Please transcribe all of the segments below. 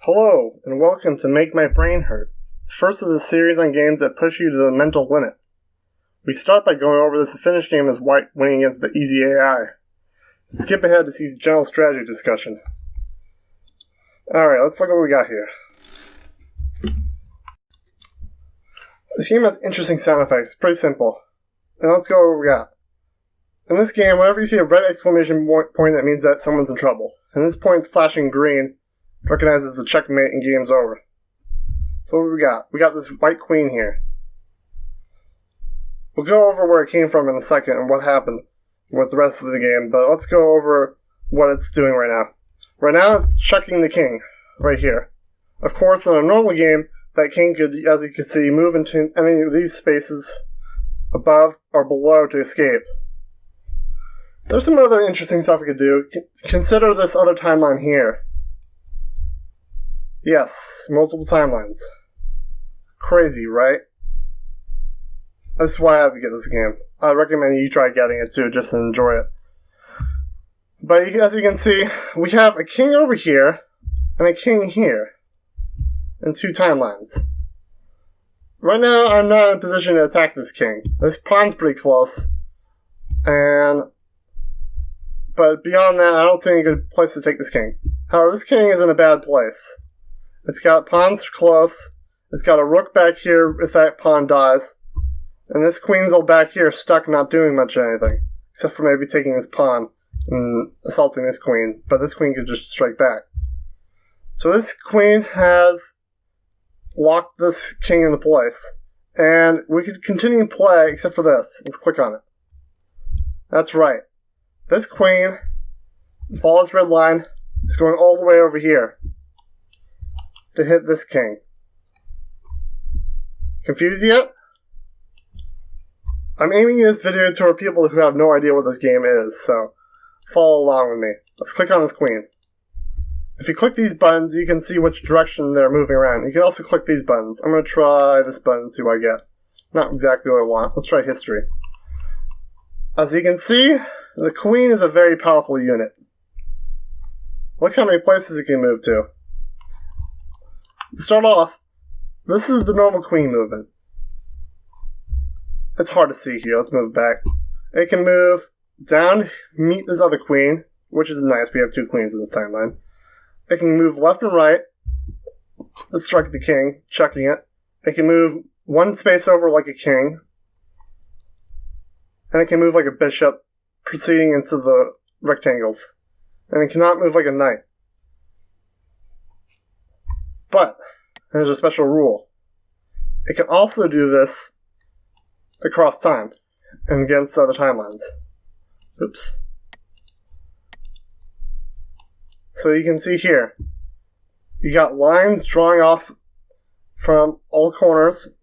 Hello, and welcome to Make My Brain Hurt, the first of the series on games that push you to the mental limit. We start by going over this finished game as white winning against the easy AI. Skip ahead to see general strategy discussion. Alright, let's look at what we got here. This game has interesting sound effects, pretty simple. And let's go over what we got. In this game, whenever you see a red exclamation point, that means that someone's in trouble. And this point flashing green recognizes the checkmate and game's over. So what do we got? We got this white queen here. We'll go over where it came from in a second and what happened with the rest of the game, but let's go over what it's doing right now. Right now, it's checking the king, right here. Of course, in a normal game, that king could, as you can see, move into any of these spaces above or below to escape. There's some other interesting stuff we could do. Consider this other timeline here. Yes, multiple timelines. Crazy, right? That's why I have to get this game. I recommend you try getting it too, just to enjoy it. But as you can see, we have a king over here, and a king here, in two timelines. Right now, I'm not in a position to attack this king. This pawn's pretty close, but beyond that, I don't think a good place to take this king. However, this king is in a bad place. It's got pawns close. It's got a rook back here if that pawn dies. And this queen's all back here stuck not doing much of anything. Except for maybe taking his pawn and assaulting this queen. But this queen could just strike back. So this queen has locked this king into place. And we could continue to play except for this. Let's click on it. That's right. This queen, follow this red line, is going all the way over here to hit this king. Confused yet? I'm aiming this video toward people who have no idea what this game is, so follow along with me. Let's click on this queen. If you click these buttons, you can see which direction they're moving around. You can also click these buttons. I'm going to try this button and see what I get. Not exactly what I want. Let's try history. As you can see, the queen is a very powerful unit. Look how many places it can move to. To start off, this is the normal queen movement. It's hard to see here. Let's move back. It can move down, meet this other queen, which is nice. We have two queens in this timeline. It can move left and right. Let's strike the king, checking it. It can move one space over like a king. And it can move like a bishop, proceeding into the rectangles. And it cannot move like a knight. But there's a special rule. It can also do this across time and against other timelines. Oops. So you can see here, you got lines drawing off from all corners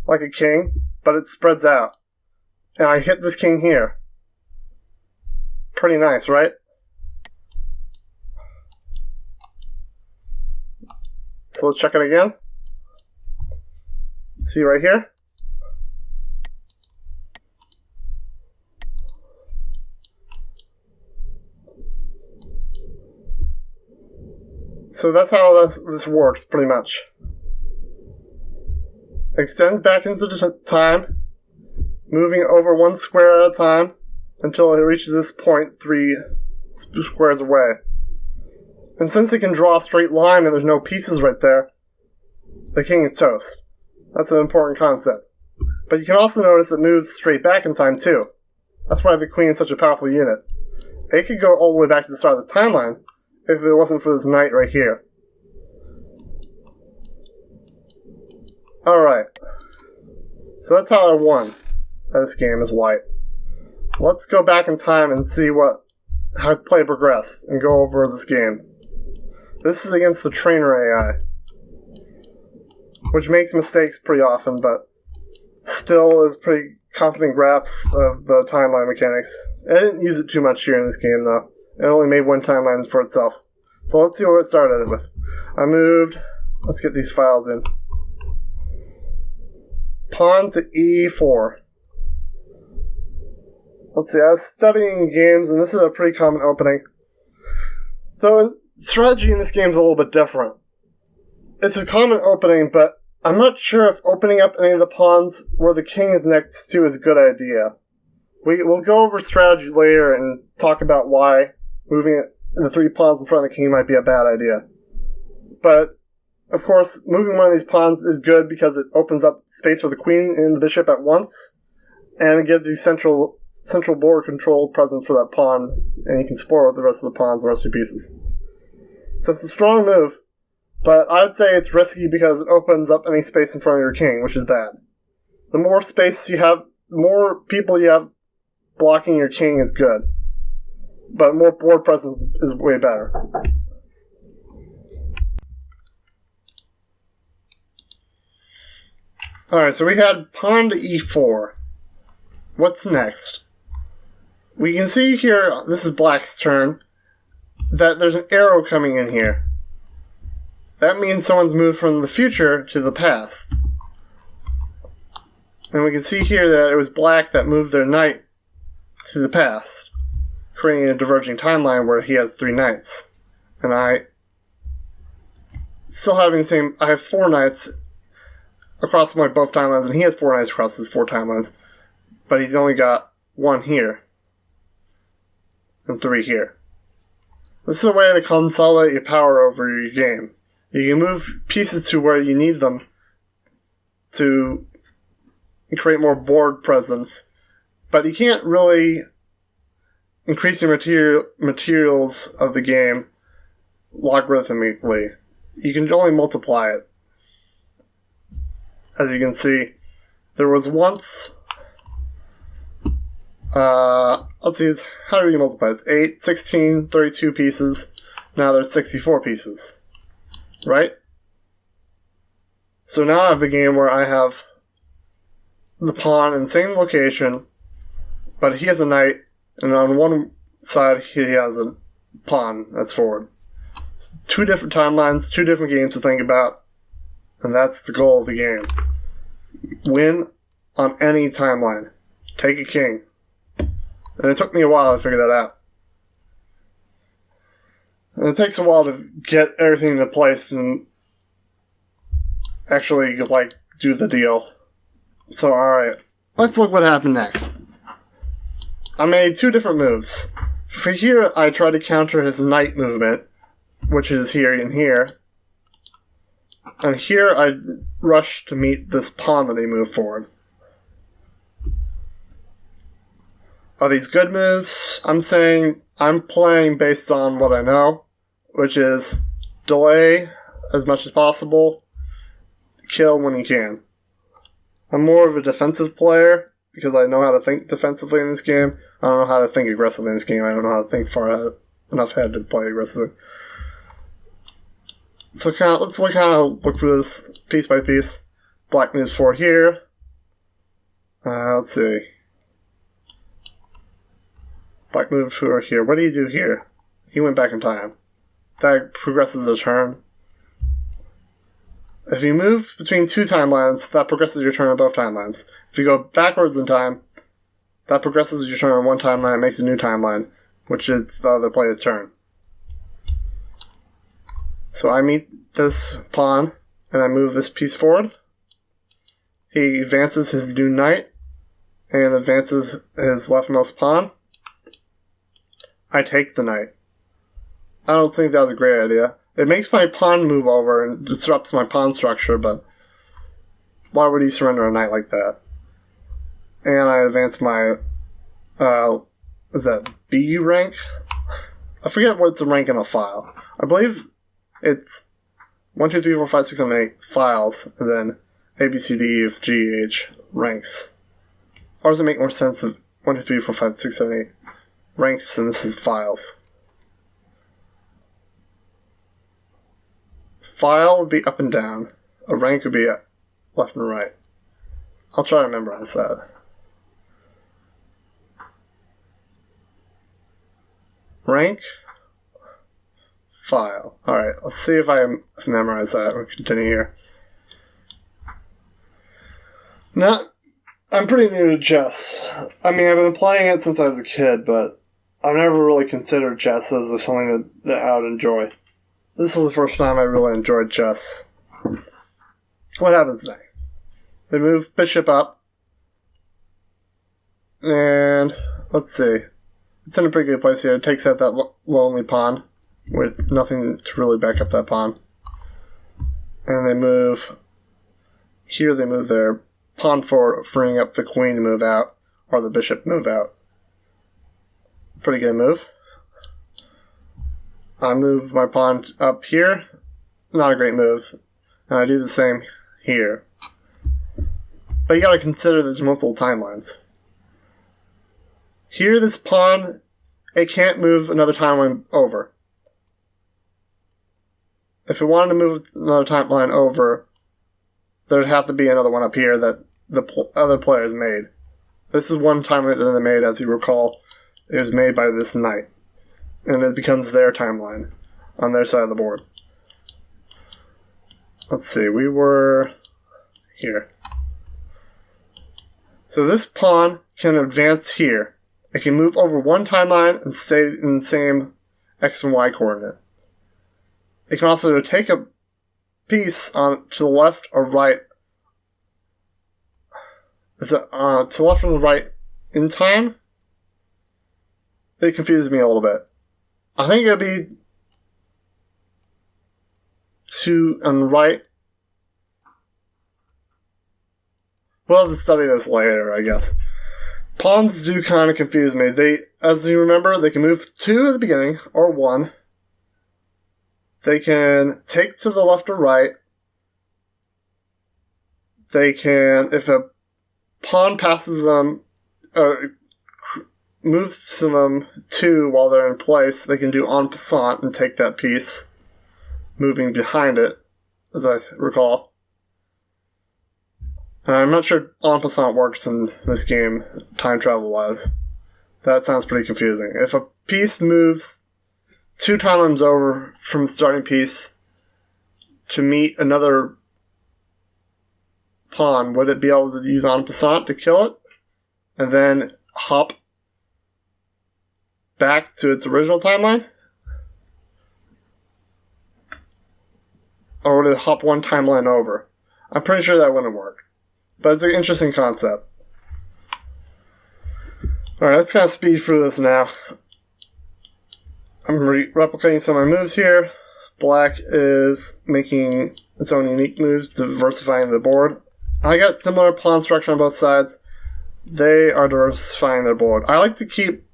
like a king, but it spreads out. And I hit this king here. Pretty nice, right? So let's check it again. See right here? So that's how this works, pretty much. Extends back into the time, moving over one square at a time until it reaches this point 3 squares away. And since it can draw a straight line and there's no pieces right there, the king is toast. That's an important concept. But you can also notice it moves straight back in time too. That's why the queen is such a powerful unit. It could go all the way back to the start of the timeline if it wasn't for this knight right here. Alright. So that's how I won this game as white. Let's go back in time and see how play progressed and go over this game. This is against the trainer AI, which makes mistakes pretty often, but still is pretty competent grasp of the timeline mechanics. I didn't use it too much here in this game, though. It only made one timeline for itself. So let's see what it started with. Let's get these files in. Pawn to e4. Let's see, I was studying games, and this is a pretty common opening. So strategy in this game is a little bit different. It's a common opening, but I'm not sure if opening up any of the pawns where the king is next to is a good idea. We'll go over strategy later and talk about why moving the 3 pawns in front of the king might be a bad idea. But, of course, moving one of these pawns is good because it opens up space for the queen and the bishop at once, and it gives you central board control presence for that pawn, and you can spoil with the rest of the pawns and the rest of your pieces. So it's a strong move, but I would say it's risky because it opens up any space in front of your king, which is bad. The more space you have, the more people you have blocking your king is good, but more board presence is way better. Alright, so we had pawn to e4. What's next? We can see here, this is black's turn, that there's an arrow coming in here. That means someone's moved from the future to the past. And we can see here that it was black that moved their knight to the past, creating a diverging timeline where he has 3 knights. And I still having the same, I have 4 knights across my both timelines, and he has 4 knights across his 4 timelines, but he's only got 1 here and 3 here. This is a way to consolidate your power over your game. You can move pieces to where you need them to create more board presence, but you can't really increase your materials of the game logarithmically. You can only multiply it. As you can see, there was once... let's see, how do we multiply this? 8, 16, 32 pieces. Now there's 64 pieces. Right? So now I have a game where I have the pawn in the same location, but he has a knight, and on one side he has a pawn that's forward. 2 different timelines, 2 different games to think about, and that's the goal of the game. Win on any timeline. Take a king. And it took me a while to figure that out. And it takes a while to get everything into place and actually, do the deal. So, alright. Let's look what happened next. I made 2 different moves. For here, I tried to counter his knight movement, which is here and here. And here, I rushed to meet this pawn that he moved forward. Are these good moves? I'm saying I'm playing based on what I know, which is delay as much as possible, kill when you can. I'm more of a defensive player because I know how to think defensively in this game. I don't know how to think aggressively in this game. I don't know how to think far enough ahead to play aggressively. So let's look through this piece by piece. Black moves 4 here. Let's see. Black move 4 here. What do you do here? He went back in time. That progresses a turn. If you move between 2 timelines, that progresses your turn on both timelines. If you go backwards in time, that progresses your turn on one timeline and makes a new timeline, which is the other player's turn. So I meet this pawn, and I move this piece forward. He advances his new knight, and advances his leftmost pawn. I take the knight. I don't think that was a great idea. It makes my pawn move over and disrupts my pawn structure, but why would he surrender a knight like that? And I advance my, is that B rank? I forget what's the rank in a file. I believe it's 1, 2, 3, 4, 5, 6, 7, 8 files, and then A, B, C, D, E, F, G, H ranks. Or does it make more sense of 1, 2, 3, 4, 5, 6, 7, 8 ranks, and this is files? File would be up and down. A rank would be left and right. I'll try to memorize that. Rank. File. Alright, let's see if I memorize that. We'll continue here. I'm pretty new to chess. I mean, I've been playing it since I was a kid, but I've never really considered chess as something that I would enjoy. This is the first time I really enjoyed chess. What happens next? They move bishop up. And let's see. It's in a pretty good place here. It takes out that lonely pawn with nothing to really back up that pawn. And they move. Here they move their pawn forward, freeing up the queen to move out, or the bishop to move out. Pretty good move. I move my pawn up here. Not a great move. And I do the same here. But you gotta consider there's multiple timelines. Here, this pawn, it can't move another timeline over. If it wanted to move another timeline over, there'd have to be another one up here that the other players made. This is one timeline that they made, as you recall. It was made by this knight. And it becomes their timeline on their side of the board. Let's see, we were here. So this pawn can advance here. It can move over one timeline and stay in the same X and Y coordinate. It can also take a piece on to the left or right. Is it to the left or the right in time? It confuses me a little bit. I think it'd be to and right. We'll have to study this later, I guess. Pawns do kind of confuse me. They, as you remember, they can move 2 at the beginning, or 1. They can take to the left or right. They can, if a pawn passes them, moves to them 2 while they're in place, they can do en passant and take that piece, moving behind it, as I recall. And I'm not sure en passant works in this game, time travel-wise. That sounds pretty confusing. If a piece moves 2 timelines over from the starting piece to meet another pawn, would it be able to use en passant to kill it? And then hop back to its original timeline? Or would it hop one timeline over? I'm pretty sure that wouldn't work. But it's an interesting concept. Alright, let's kind of speed through this now. I'm replicating some of my moves here. Black is making its own unique moves, diversifying the board. I got similar pawn structure on both sides. They are diversifying their board. I like to keep...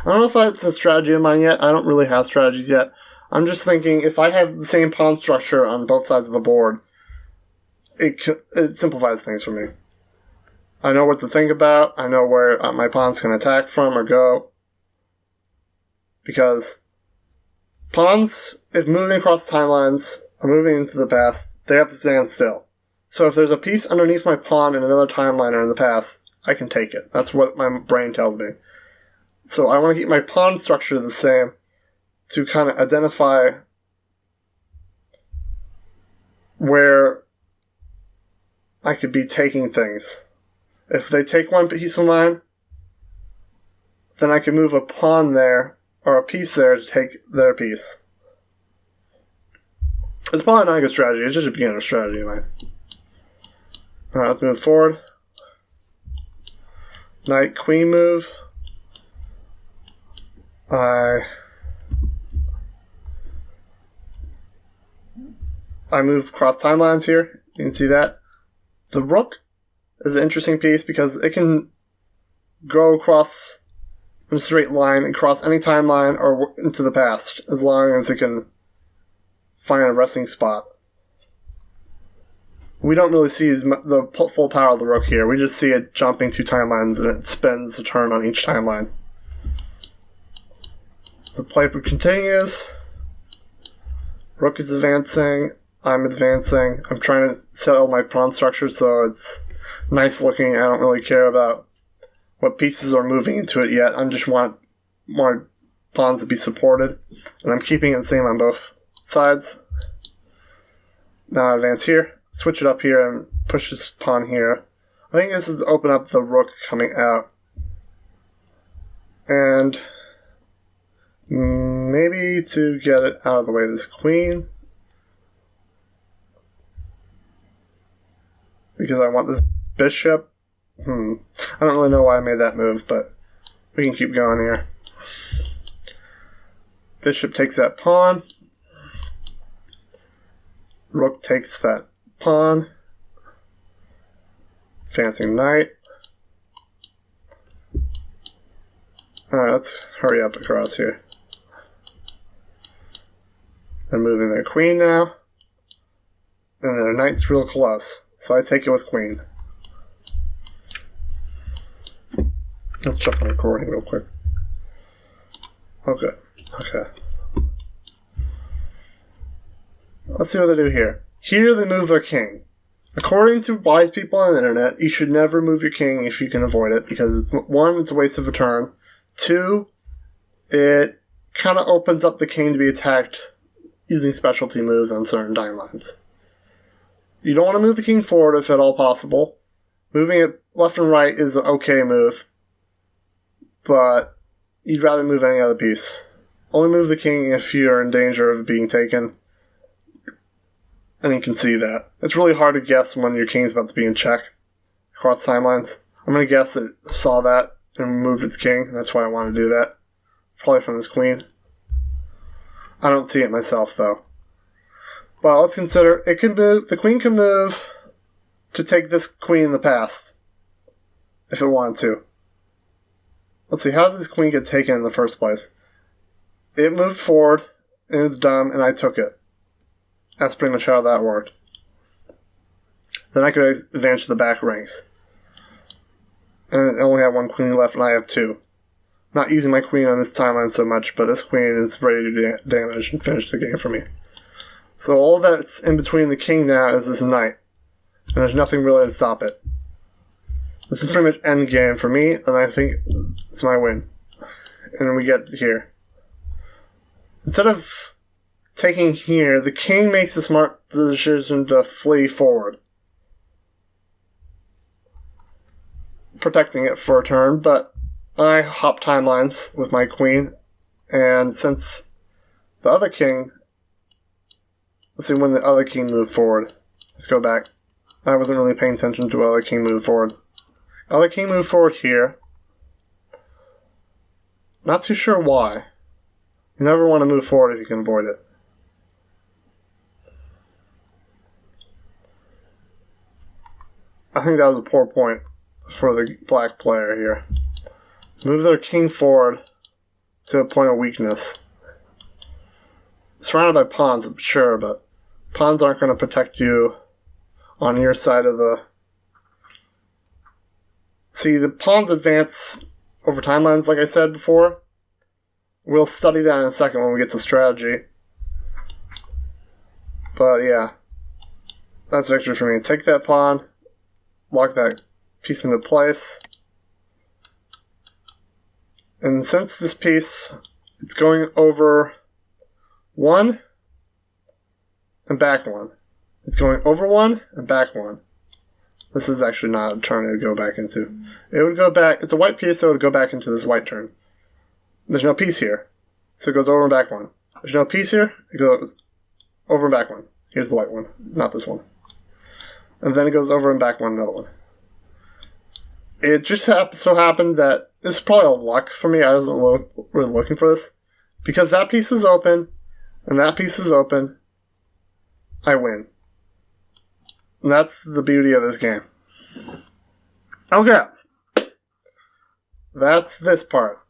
I don't know if that's a strategy of mine yet. I don't really have strategies yet. I'm just thinking, if I have the same pawn structure on both sides of the board, it simplifies things for me. I know what to think about. I know where my pawns can attack from or go. Because pawns, if moving across timelines or moving into the past, they have to stand still. So if there's a piece underneath my pawn in another timeline or in the past, I can take it. That's what my brain tells me. So I want to keep my pawn structure the same to kind of identify where I could be taking things. If they take one piece of mine, then I can move a pawn there, or a piece there to take their piece. It's probably not a good strategy, it's just a beginner strategy, man. Alright, let's move forward. Knight, queen move. I move across timelines here. You can see that. The rook is an interesting piece because it can go across in a straight line, across any timeline, or into the past, as long as it can find a resting spot. We don't really see the full power of the rook here. We just see it jumping 2 timelines and it spends a turn on each timeline. The play continues. Rook is advancing. I'm advancing. I'm trying to settle my pawn structure so it's nice looking. I don't really care about what pieces are moving into it yet. I just want more pawns to be supported. And I'm keeping it the same on both sides. Now I advance here. Switch it up here and push this pawn here. I think this is open up the rook coming out. And maybe to get it out of the way of this queen, because I want this bishop. I don't really know why I made that move, but we can keep going here. Bishop takes that pawn. Rook takes that pawn. Advancing knight. Alright, let's hurry up across here. They're moving their queen now. And their knight's real close. So I take it with queen. Let's check my recording real quick. Okay. Let's see what they do here. Here they move their king. According to wise people on the internet, you should never move your king if you can avoid it, because one, it's a waste of a turn. Two, it kind of opens up the king to be attacked using specialty moves on certain timelines. You don't want to move the king forward if at all possible. Moving it left and right is an okay move, but you'd rather move any other piece. Only move the king if you're in danger of being taken. And you can see that. It's really hard to guess when your king's about to be in check across timelines. I'm going to guess it saw that and moved its king. That's why I want to do that. Probably from this queen. I don't see it myself, though. But let's consider, it can move, the queen can move to take this queen in the past, if it wanted to. Let's see, how did this queen get taken in the first place? It moved forward, and it was dumb, and I took it. That's pretty much how that worked. Then I could advance to the back ranks. And I only have one queen left, and I have two. Not using my queen on this timeline so much, but this queen is ready to do damage and finish the game for me. So all that's in between the king now is this knight. And there's nothing really to stop it. This is pretty much end game for me, and I think it's my win. And then we get here. Instead of taking here, the king makes the smart decision to flee forward, protecting it for a turn, but I hop timelines with my queen, and since the other king, let's see when the other king moved forward. Let's go back. I wasn't really paying attention to the other king move forward. Other king moved forward here. Not too sure why. You never want to move forward if you can avoid it. I think that was a poor point for the black player here. Move their king forward to a point of weakness. Surrounded by pawns, I'm sure, but pawns aren't going to protect you on your side of the... See, the pawns advance over timelines, like I said before. We'll study that in a second when we get to strategy. But yeah, that's victory for me. Take that pawn. Lock that piece into place. And since this piece, it's going over one and back one. It's going over one and back one. This is actually not a turn it would go back into. It would go back, it's a white piece, so it would go back into this white turn. There's no piece here, so it goes over and back one. There's no piece here, it goes over and back one. Here's the white one, not this one. And then it goes over and back one, another one. It just so happened that this is probably a luck for me. I wasn't really looking for this. Because that piece is open, and that piece is open, I win. And that's the beauty of this game. Okay. That's this part.